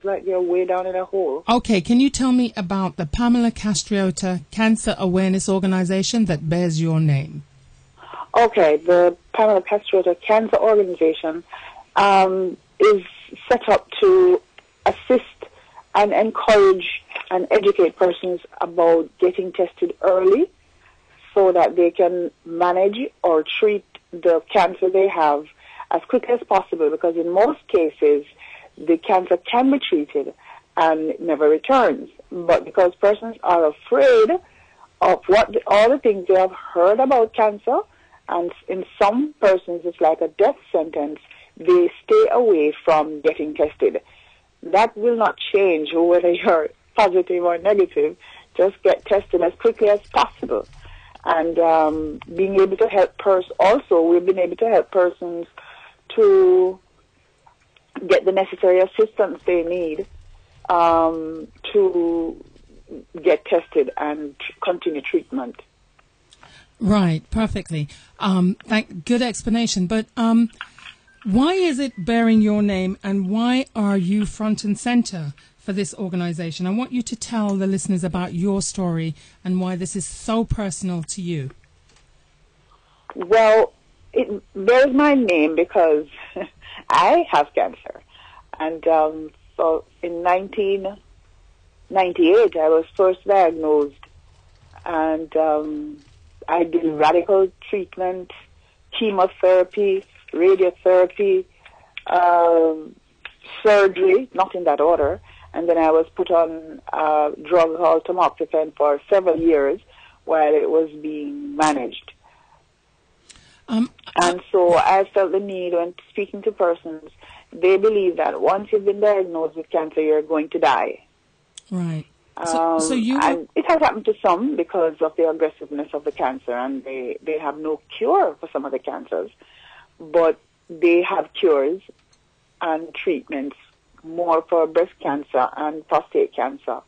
like they're way down in a hole. Okay, can you tell me about the Pamela Castriota Cancer Awareness Organization that bears your name? Okay, the Pamela Castriota Cancer Organization is set up to assist and encourage and educate persons about getting tested early so that they can manage or treat the cancer they have as quickly as possible, because in most cases the cancer can be treated and it never returns. But because persons are afraid of all the things they have heard about cancer, and in some persons it's like a death sentence, they stay away from getting tested. That will not change whether you're positive or negative. Just get tested as quickly as possible. And being able to help also, we've been able to help persons to get the necessary assistance they need to get tested and continue treatment. Right, perfectly. Good explanation. But why is it bearing your name, and why are you front and center for this organization? I want you to tell the listeners about your story and why this is so personal to you. Well, it bears my name because I have cancer. And so in 1998, I was first diagnosed, and I did radical treatment, chemotherapy, radiotherapy, surgery, not in that order, and then I was put on a drug called tamoxifen for several years while it was being managed. And so I felt the need when speaking to persons, they believe that once you've been diagnosed with cancer, you're going to die. Right. And it has happened to some because of the aggressiveness of the cancer, and they have no cure for some of the cancers, but they have cures and treatments more for breast cancer and prostate cancer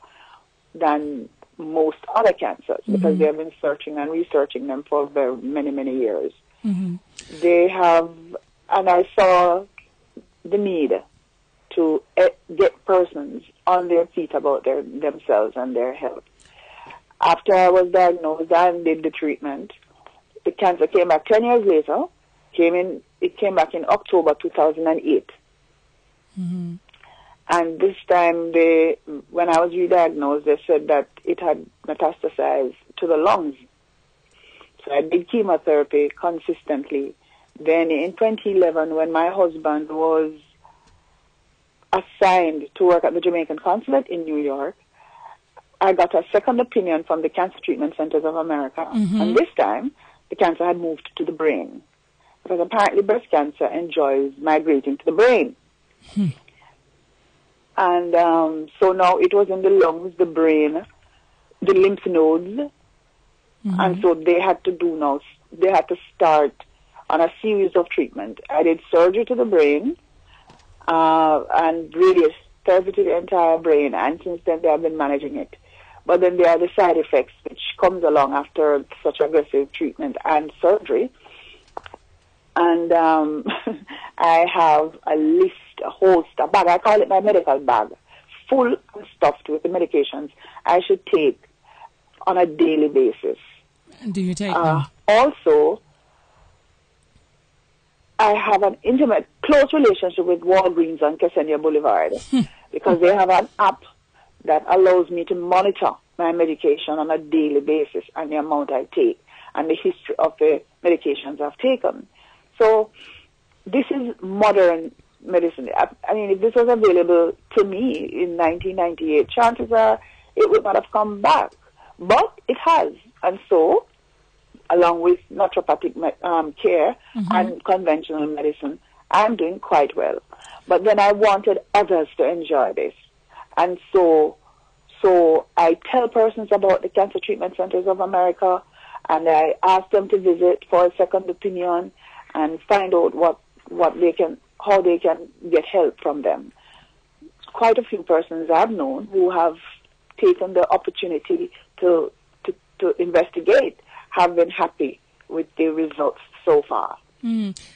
than most other cancers, because they have been searching and researching them for very many, many years. Mm-hmm. They have, and I saw the need to get persons on their feet about themselves and their health. After I was diagnosed and did the treatment, the cancer came back 10 years later. It came back in October 2008. Mm-hmm. And this time, when I was re-diagnosed, they said that it had metastasized to the lungs. So I did chemotherapy consistently. Then in 2011, when my husband was assigned to work at the Jamaican Consulate in New York, I got a second opinion from the Cancer Treatment Centers of America. Mm-hmm. And this time, the cancer had moved to the brain. Because apparently breast cancer enjoys migrating to the brain. Hmm. And so now it was in the lungs, the brain, the lymph nodes. Mm-hmm. And so they had to start on a series of treatment. I did surgery to the brain and radiotherapy to the entire brain, and since then they have been managing it. But then there are the side effects which comes along after such aggressive treatment and surgery. And I have a list, a bag, I call it my medical bag, full and stuffed with the medications I should take on a daily basis. Do you take them? Also, I have an intimate, close relationship with Walgreens on Ksenia Boulevard because they have an app that allows me to monitor my medication on a daily basis and the amount I take and the history of the medications I've taken. So this is modern medicine. I mean, if this was available to me in 1998, chances are it would not have come back. But it has. And so, along with naturopathic care and conventional medicine, I'm doing quite well. But then I wanted others to enjoy this. And so I tell persons about the Cancer Treatment Centers of America, and I ask them to visit for a second opinion and find out how they can get help from them. Quite a few persons I've known who have taken the opportunity to investigate have been happy with the results so far.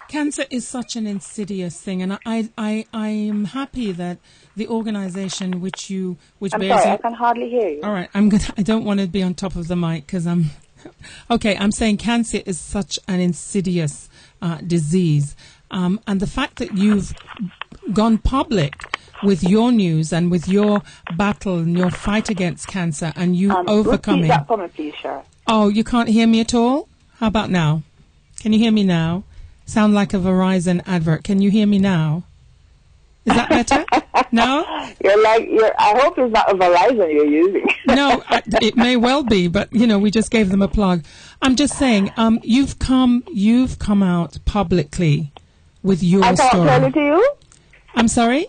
Cancer is such an insidious thing, and I am happy that the organization which I'm sorry, I can hardly hear you. All right, I don't want to be on top of the mic because I'm okay. I'm saying cancer is such an insidious disease, and the fact that you've gone public with your news and with your battle and your fight against cancer and you overcoming. Repeat that for me, please, Sheron. Oh, you can't hear me at all? How about now? Can you hear me now? Sound like a Verizon advert. Can you hear me now? Is that better? No? I hope it's not a Verizon you're using. No, it may well be, but, we just gave them a plug. I'm just saying, you've come out publicly with your story. I come out clearly to you? I'm sorry?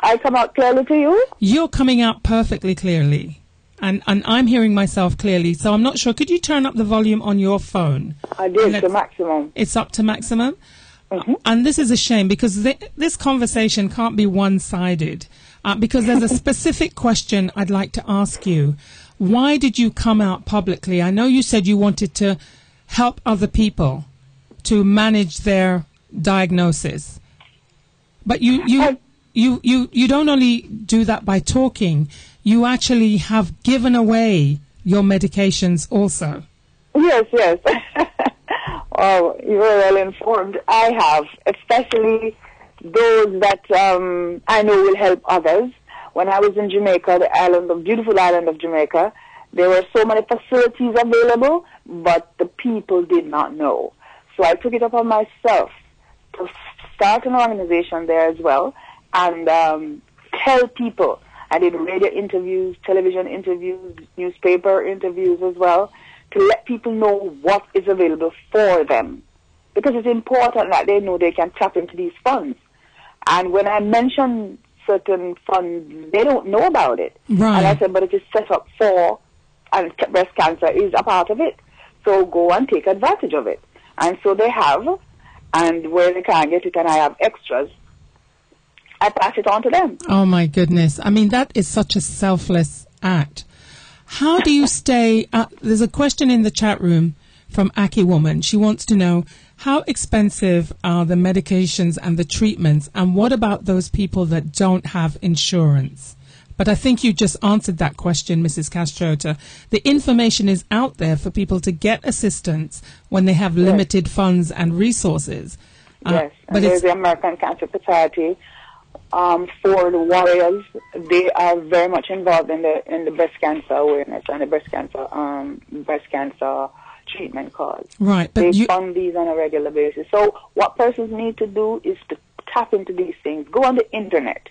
I come out clearly to you? You're coming out perfectly clearly. And I'm hearing myself clearly, so I'm not sure. Could you turn up the volume on your phone? I did, to maximum. It's up to maximum? Mm-hmm. And this is a shame because this conversation can't be one-sided because there's a specific question I'd like to ask you. Why did you come out publicly? I know you said you wanted to help other people to manage their diagnosis, but you don't only do that by talking. You actually have given away your medications also. Yes. Oh, you're well informed. I have, especially those that I know will help others. When I was in Jamaica, the beautiful island of Jamaica, there were so many facilities available, but the people did not know. So I took it upon myself to start an organization there as well and tell people. I did radio interviews, television interviews, newspaper interviews as well, to let people know what is available for them. Because it's important that they know they can tap into these funds. And when I mention certain funds, they don't know about it. Right. And I said, but it is set up for, and breast cancer is a part of it. So go and take advantage of it. And so they have, and where they can't get it and I have extras, I pass it on to them. Oh, my goodness. I mean, that is such a selfless act. How do you stay... there's a question in the chat room from Aki Woman. She wants to know, how expensive are the medications and the treatments, and what about those people that don't have insurance? But I think you just answered that question, Mrs. Castriota. The information is out there for people to get assistance when they have limited funds and resources. Yes, but there's the American Cancer Society. For the warriors, they are very much involved in the breast cancer awareness and the breast cancer treatment cause. Right, but they fund these on a regular basis. So what persons need to do is to tap into these things. Go on the internet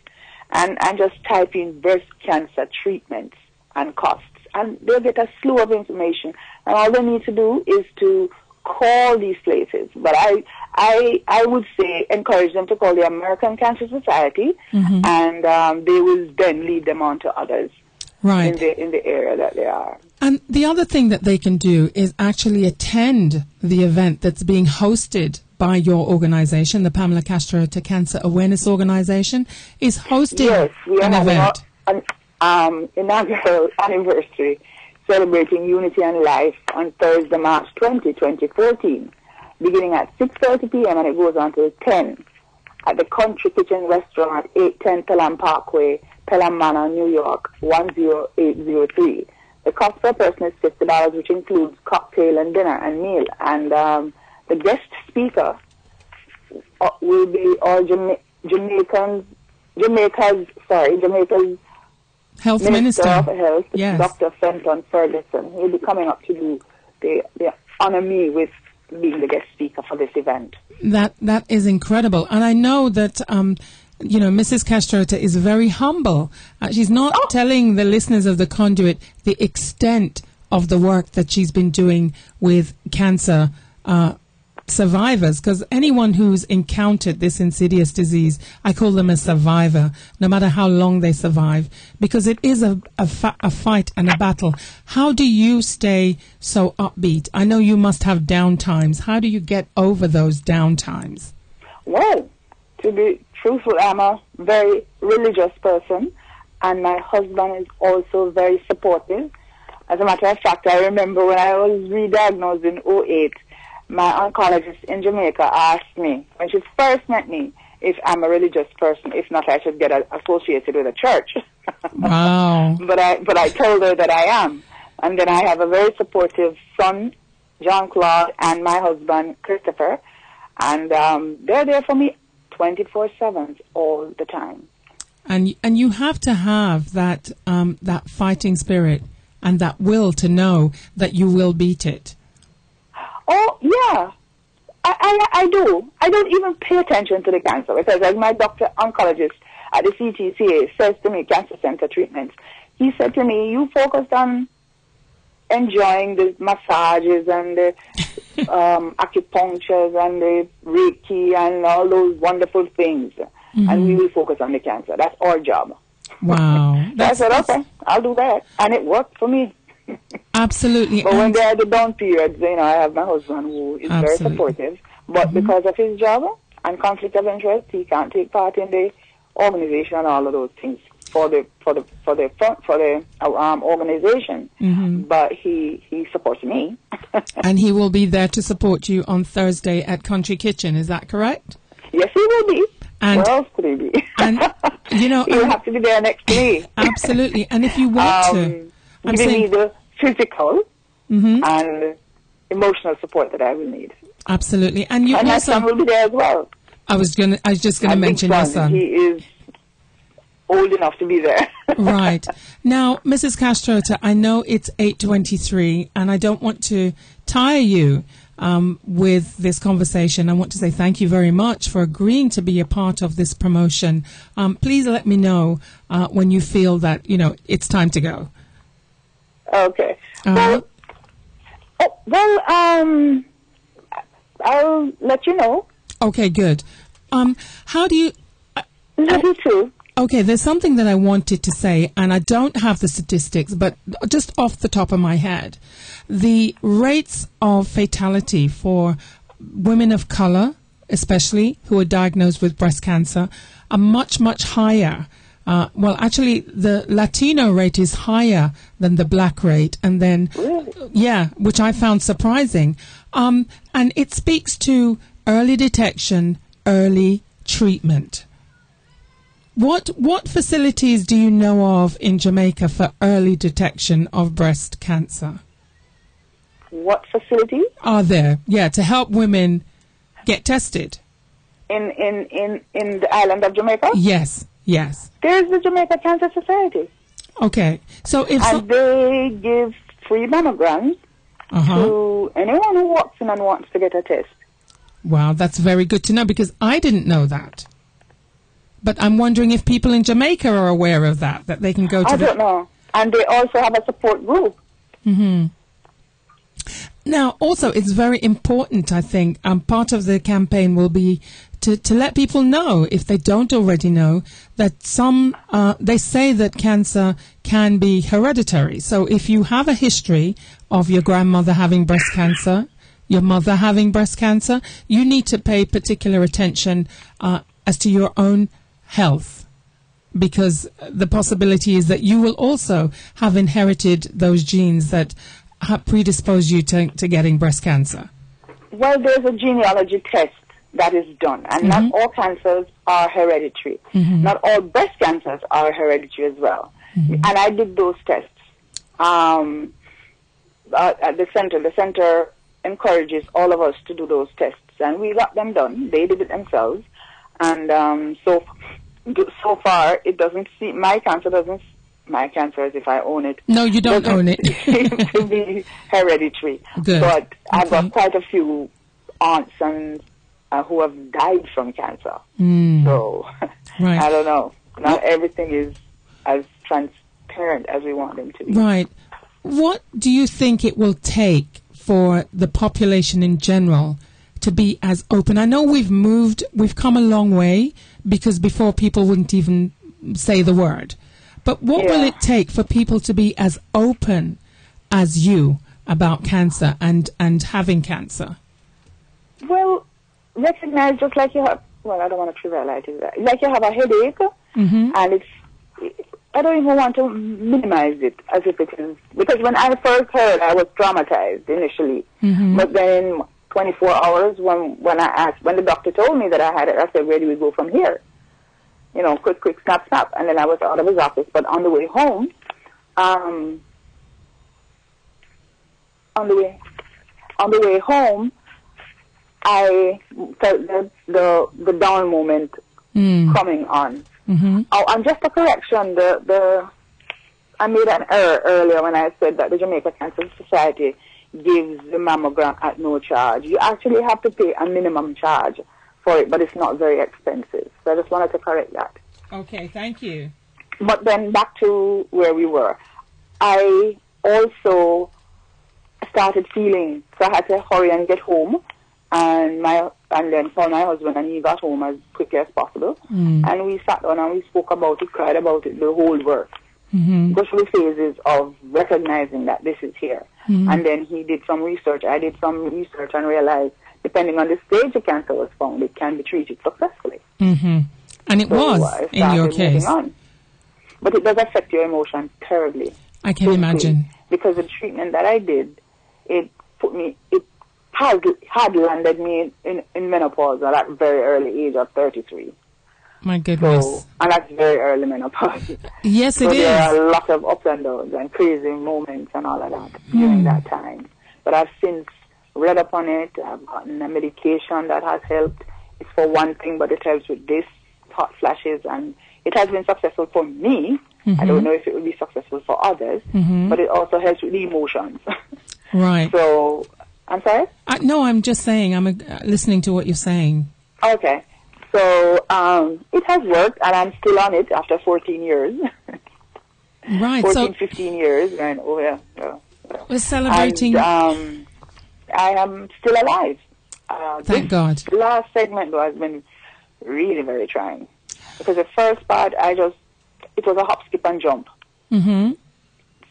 and just type in breast cancer treatments and costs, and they'll get a slew of information. And all they need to do is to call these places. But I would say encourage them to call the American Cancer Society, and they will then lead them on to others in the area that they are. And the other thing that they can do is actually attend the event that's being hosted by your organization, the Pamela Castriota Cancer Awareness Organization, is hosting an event. An inaugural anniversary celebrating unity and life on Thursday, March 20, 2014, beginning at 6:30 p.m. and it goes on till 10 at the Country Kitchen Restaurant, 810 Pelham Parkway, Pelham Manor, New York, 10803. The cost per person is $50, which includes cocktail and dinner and meal. And the guest speaker will be all Jamaica's Health Minister of Minister. Health, Yes. Dr. Fenton Ferguson. He'll be coming up to do the honor me with being the guest speaker for this event. That is incredible. And I know that, Mrs. Castriota is very humble. She's not telling the listeners of the Conduit the extent of the work that she's been doing with cancer survivors, because anyone who's encountered this insidious disease, I call them a survivor, no matter how long they survive, because it is a fight and a battle. How do you stay so upbeat? I know you must have down times. How do you get over those down times? Well, to be truthful, I'm a very religious person, and my husband is also very supportive. As a matter of fact, I remember when I was re-diagnosed in 2008, my oncologist in Jamaica asked me, when she first met me, if I'm a religious person, if not, I should get associated with a church. Wow. But I told her that I am. And then I have a very supportive son, Jean-Claude, and my husband, Christopher. And they're there for me 24/7 all the time. And you have to have that that fighting spirit and that will to know that you will beat it. Oh, yeah. I do. I don't even pay attention to the cancer because as my doctor oncologist at the CTCA says to me, cancer center treatments, he said to me, you focused on enjoying the massages and the acupunctures and the Reiki and all those wonderful things. Mm-hmm. And we will focus on the cancer. That's our job. Wow. I said, okay, I'll do that. And it worked for me. Absolutely. But when there are the down periods, I have my husband who is very supportive. But because of his job and conflict of interest, he can't take part in the organization and all of those things for the organization. Mm-hmm. But he supports me. And he will be there to support you on Thursday at Country Kitchen. Is that correct? Yes, he will be. And, where else could he be? And he'll have to be there next to me. Absolutely. And if you want to, I'm giving saying me the physical and emotional support that I will need. Absolutely. And you and also, my son will be there as well. I was just gonna mention your son. He is old enough to be there. Right. Now, Mrs. Castriota, I know it's 8:23 and I don't want to tire you with this conversation. I want to say thank you very much for agreeing to be a part of this promotion. Please let me know when you feel that, it's time to go. Okay. I'll let you know. Okay, good. How do you... Love you too. Okay, there's something that I wanted to say, and I don't have the statistics, but just off the top of my head, the rates of fatality for women of color, especially who are diagnosed with breast cancer, are much, much higher. Well, actually, the Latino rate is higher than the black rate, and then, yeah, which I found surprising. And it speaks to early detection, early treatment. What facilities do you know of in Jamaica for early detection of breast cancer? What facilities are there? Yeah, to help women get tested. In the island of Jamaica? Yes. There's the Jamaica Cancer Society. Okay, so they give free mammograms to anyone who walks in and wants to get a test. Wow, that's very good to know because I didn't know that. But I'm wondering if people in Jamaica are aware of that they can go to. I don't know. And they also have a support group. Mm-hmm. Now, also, it's very important, I think, part of the campaign will be to let people know, if they don't already know, that they say that cancer can be hereditary. So if you have a history of your grandmother having breast cancer, your mother having breast cancer, you need to pay particular attention as to your own health, because the possibility is that you will also have inherited those genes that predispose you to getting breast cancer. Well, there's a genealogy test that is done, and not all cancers are hereditary. Not all breast cancers are hereditary as well. And I did those tests at the center. The center encourages all of us to do those tests, and we got them done. They did it themselves, and so far it doesn't seem my cancer, as if I own it. No, you don't own it. Seem to be hereditary. Good. But I've got quite a few aunts and who have died from cancer. So right. I don't know. Not everything is as transparent as we want them to be. Right. What do you think it will take for the population in general to be as open? I know we've come a long way, because before people wouldn't even say the word. But what will it take for people to be as open as you about cancer and having cancer? Well, recognize just like you have, I don't want to trivialize it, like you have a headache, and I don't even want to minimize it as if it is, because when I first heard, I was traumatized initially, but then 24 hours when the doctor told me that I had it. I said, where do we go from here? Quick, snap. And then I was out of his office. But on the way home, I felt the down moment coming on. Mm-hmm. Oh, and just a correction, I made an error earlier when I said that the Jamaica Cancer Society gives the mammogram at no charge. You actually have to pay a minimum charge for it, but it's not very expensive. So I just wanted to correct that. Okay, thank you. But then back to where we were. I also started feeling, so I had to hurry and get home, and then call my husband, and he got home as quickly as possible. And we sat down and we spoke about it, cried about it, the whole work. Go through phases of recognizing that this is here. And then he did some research, I did some research, and realized, depending on the stage the cancer was found, it can be treated successfully. And it was, in your case. But it does affect your emotions terribly. I can imagine. Because the treatment that I did, it had landed me in menopause at that very early age of 33. My goodness. So, and that's very early menopause. Yes, it is. There are a lot of ups and downs and crazy moments and all of that during that time. But I've since read up on it. I've gotten a medication that has helped. It's for one thing, but it helps with this hot flashes, and it has been successful for me. I don't know if it will be successful for others, but it also helps with the emotions. Right. So, I'm sorry? No, I'm just saying, I'm listening to what you're saying. Okay. So, it has worked, and I'm still on it after 14 years. Right. 15 years. And, we're celebrating. And, I am still alive. Thank God. The last segment, though, has been really very trying. Because the first part, it was a hop, skip, and jump.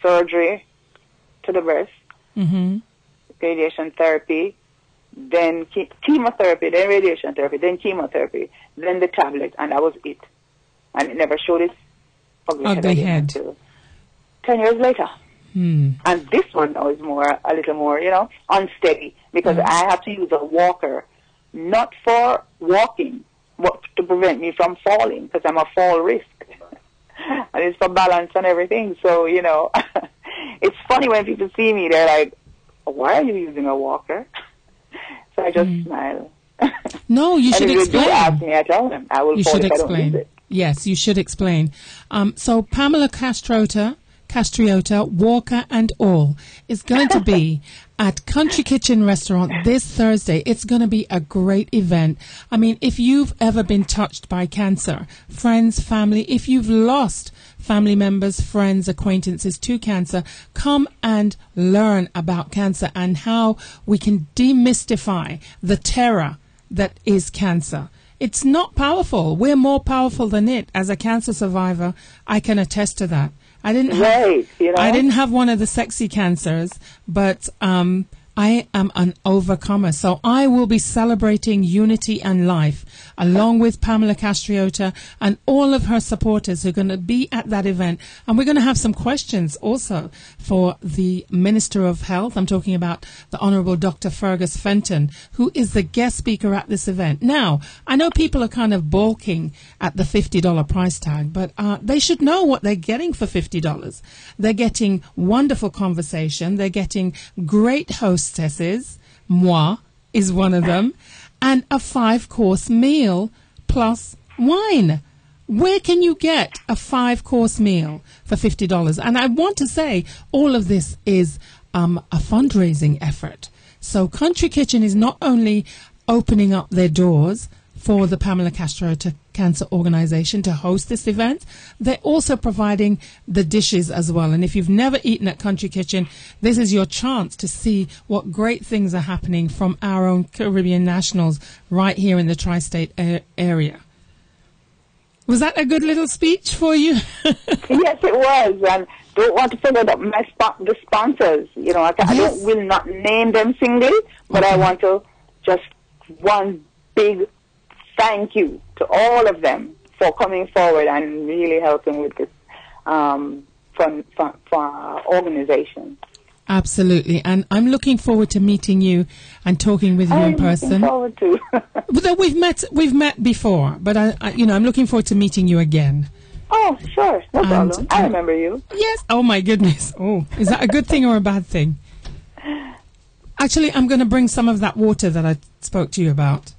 Surgery to the breast, radiation therapy, then chemotherapy, then radiation therapy, then chemotherapy, then the tablet, and that was it. And it never showed its ugly head until 10 years later. And this one now is a little more, unsteady, because I have to use a walker, not for walking, but to prevent me from falling, because I'm a fall risk. And it's for balance and everything. So, it's funny when people see me, they're like, why are you using a walker? So I just smile. No, you should explain. If they do ask me, I tell them. I will fall if I don't use it. Yes, you should explain. So Pamela Castriota, Walker and all, is going to be at Country Kitchen Restaurant this Thursday. It's going to be a great event. I mean, if you've ever been touched by cancer, friends, family, if you've lost family members, friends, acquaintances to cancer, come and learn about cancer and how we can demystify the terror that is cancer. It's not powerful. We're more powerful than it. As a cancer survivor, I can attest to that. I didn't have one of the sexy cancers, but I am an overcomer. So I will be celebrating unity and life along with Pamela Castriota and all of her supporters who are going to be at that event. And we're going to have some questions also for the Minister of Health. I'm talking about the Honourable Dr. Fergus Fenton, who is the guest speaker at this event. Now, I know people are kind of balking at the $50 price tag, but they should know what they're getting for $50. They're getting wonderful conversation. They're getting great hostesses. Moi is one of them. And a 5-course meal plus wine. Where can you get a 5-course meal for $50? And I want to say all of this is a fundraising effort. So Country Kitchen is not only opening up their doors for the Pamela Castriota Cancer Organization to host this event, they're also providing the dishes as well. And if you've never eaten at Country Kitchen, this is your chance to see what great things are happening from our own Caribbean nationals right here in the tri-state area. Was that a good little speech for you? Yes, it was. And don't want to forget that the sponsors. I will not name them singly, but I want to just one big thank you to all of them for coming forward and really helping with this for our organization. Absolutely. And I'm looking forward to meeting you and talking with you in person. I'm looking forward to. But we've met before, but I'm looking forward to meeting you again. Oh, sure. No problem. I remember you. Yes. Oh, my goodness. Oh, is that a good thing or a bad thing? Actually, I'm going to bring some of that water that I spoke to you about.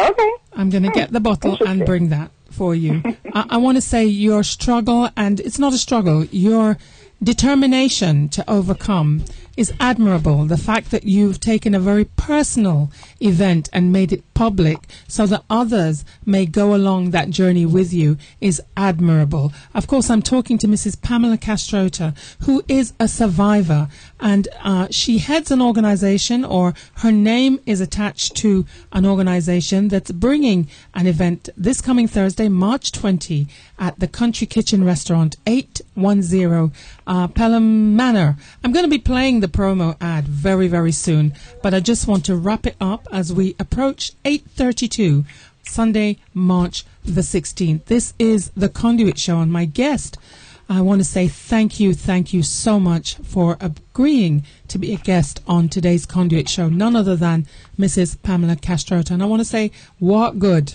Okay. I'm going to get the bottle and bring that for you. I want to say your struggle, and it's not a struggle, your determination to overcome is admirable. The fact that you've taken a very personal event and made it public so that others may go along that journey with you is admirable. Of course, I'm talking to Mrs. Pamela Castriota, who is a survivor, and she heads an organization, or her name is attached to an organization that's bringing an event this coming Thursday, March 20, at the Country Kitchen Restaurant, 810 Pelham Manor. I'm going to be playing the promo ad very, very soon, but I just want to wrap it up as we approach 8:32, Sunday, March the 16th. This is the Conduit Show, and my guest, I want to say thank you so much for agreeing to be a guest on today's Conduit Show, none other than Mrs. Pamela Castriota. And I want to say, what good.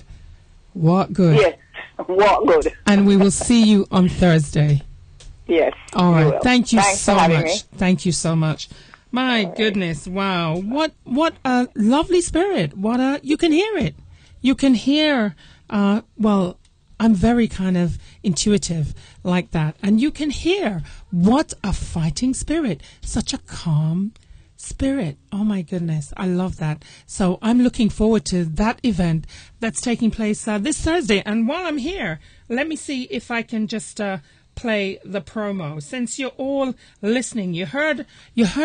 Yes, what good. And we will see you on Thursday. Yes. All right. Thank you Thanks so for having much. me. Thank you so much. My goodness. Wow. What a lovely spirit. You can hear it. You can hear, well, I'm very kind of intuitive like that. And you can hear what a fighting spirit. Such a calm spirit. Oh my goodness. I love that. So I'm looking forward to that event that's taking place this Thursday. And while I'm here, let me see if I can just play the promo. Since you're all listening, you heard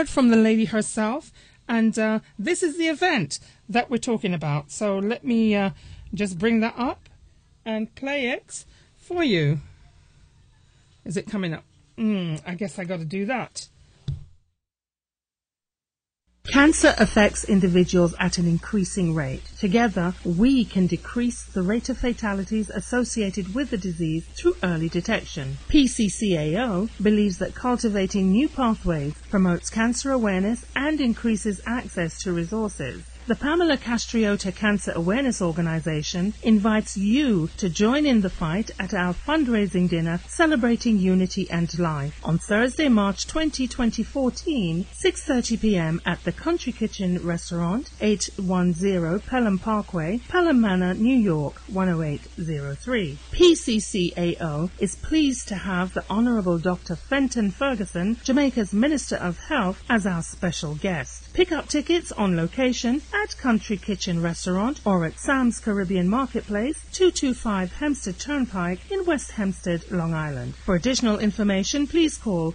from the lady herself, and this is the event that we're talking about. So let me just bring that up and play it for you. Is it coming up? I guess I got to do that. Cancer affects individuals at an increasing rate. Together, we can decrease the rate of fatalities associated with the disease through early detection. PCCAO believes that cultivating new pathways promotes cancer awareness and increases access to resources. The Pamela Castriota Cancer Awareness Organization invites you to join in the fight at our fundraising dinner celebrating unity and life on Thursday, March 20, 2014, 6:30 p.m. at the Country Kitchen Restaurant, 810 Pelham Parkway, Pelham Manor, New York, 10803. PCCAO is pleased to have the Honorable Dr. Fenton Ferguson, Jamaica's Minister of Health, as our special guest. Pick up tickets on location at Country Kitchen Restaurant or at Sam's Caribbean Marketplace, 225 Hempstead Turnpike in West Hempstead, Long Island. For additional information, please call